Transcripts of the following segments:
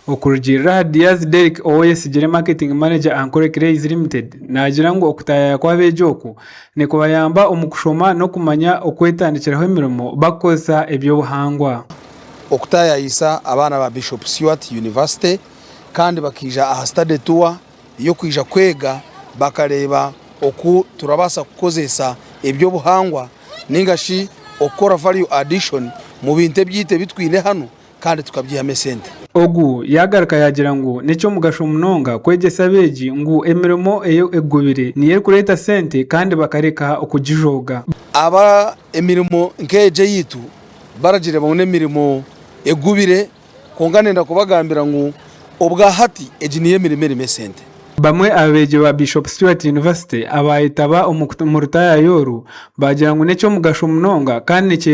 Okurugirira Diaz Derek OSG Marketing Manager Ankole Craze Limited nagira ngo okutaya kwabeje oku ne kubayamba omukushoma no kumanya okwetandikiraho emirimo bakoza ebyobuhangwa. Okutaya isa abana ba Bishop Stewart University kandi bakija aha study tour yo kwija kwega bakareba oku turabasa kukozesa ebyobuhangwa ningashi okora value addition mu binte byite bitwine hano kandi tukabyihame sente. Ogu yagaruka yagira ngo nicyo mugasho munonga kwegesa beji ngo emirimo eyo egubire niye kureta sente kandi bakareka okujijoga. Aba emirimo nkeje yitu baragire bamwe emirimo egubire konganenda kubagambira ngo obwa hati ejiniye mirimo sente. Bamwe abeje ba Bishop Stewart University abayitaba omurutaya yoru bagira ngo nicyo mugasho munonga kandi nicyo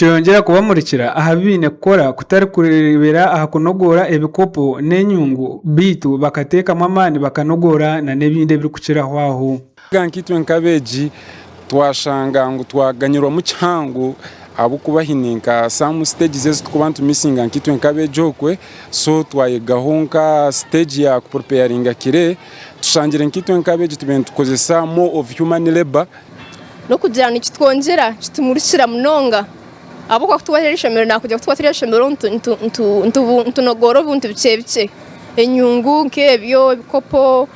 yongera kubamurikira ahabine kukora kutari kurebera ahakunogora ebikopo n'enyungu bitu bakateka mamani bakanogora na nebinde biri kukiraho aho. Gankitwe nkabeji twashanga ngo twaganyirwa mu cyango abo kubahininka some stages ezo tukubantu missing nkitwe nkabejokwe so twayegahonka stage ya preparinga kire tushangire nkitwe nkabeje tubent tukozesa more of human labor no kugira nikitwongera kitumurikira munonga abo kwa kutubaheresha mero nakujya kutubateresha mero ntunogoro buntu bice enyungu nkebyo bikopo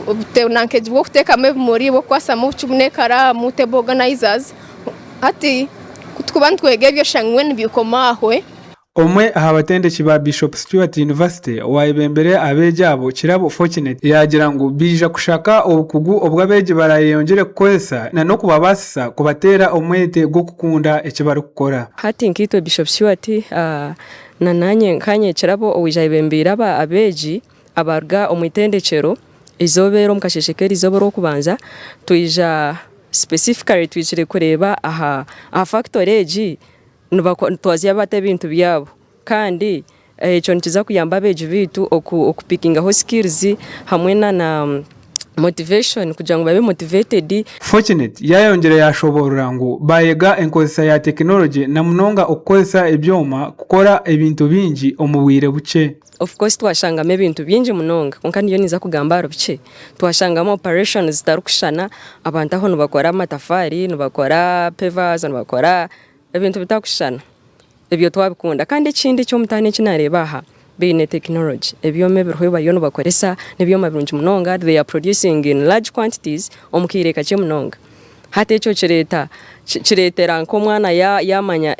butenankeje bwo kuteka muri bo kwasa mu cyumunekara mu table organizers ati kutukubantu kwegebyo shangwe nibikomaahwe. Omwe ahabatendeki ba Bishop Stewart University wayibembere abejabo kirabo fortunate yagira ngo bija kushaka obukugu obwabeje barayongere kukozesa na no kubabasa kubatera omwete gwo kukunda ekibari kukora. Hati nkitwe Bishop Stewart nananye nkanye kirabo owijayibembera aba abeji abarga omwitendekero izobero mukasheshekeri izobero kubanza tuija specifically twicire kureba aha factory egi twaziya bate bintu byabo kandi icyo ntiza kuyamba beje bitu okupickinga ho skills hamwe na motivation kugira ngo babe motivated. Fortunate yayongera yashobora ngo bayega enkozesa ya technology na munonga okozesa ebyoma kukora ebintu bingi omubwire buce. Of course twashangamo ebintu byinji munonga kandi yo niza kugambaro bice twashangamo operations zitarukushana abantu aho nubakora amatafari nubakora pavers nubakora ebintu bitakushana ebyo twabikunda kandi ikindi cyo mutane kinareba aha bine technology ebyome birho bayo nubakoresa nebyo mabirunji munonga they are producing in large quantities omukireka cyo munonga hate cyo kiretera nko mwana yamanya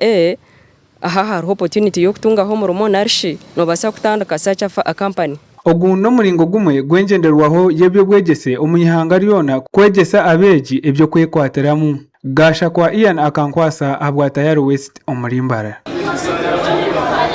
aha hariho opportunity yo kutungaho murumo narshi no basa kutandika such a company. Ogu no muringo gumwe gwenjenderwaho yebyo bwegese omuyihanga ryona kwegesa abeji ebyo kwekwateramu gasha kwa Ian akankwasa abwa Tayari West omurimbara.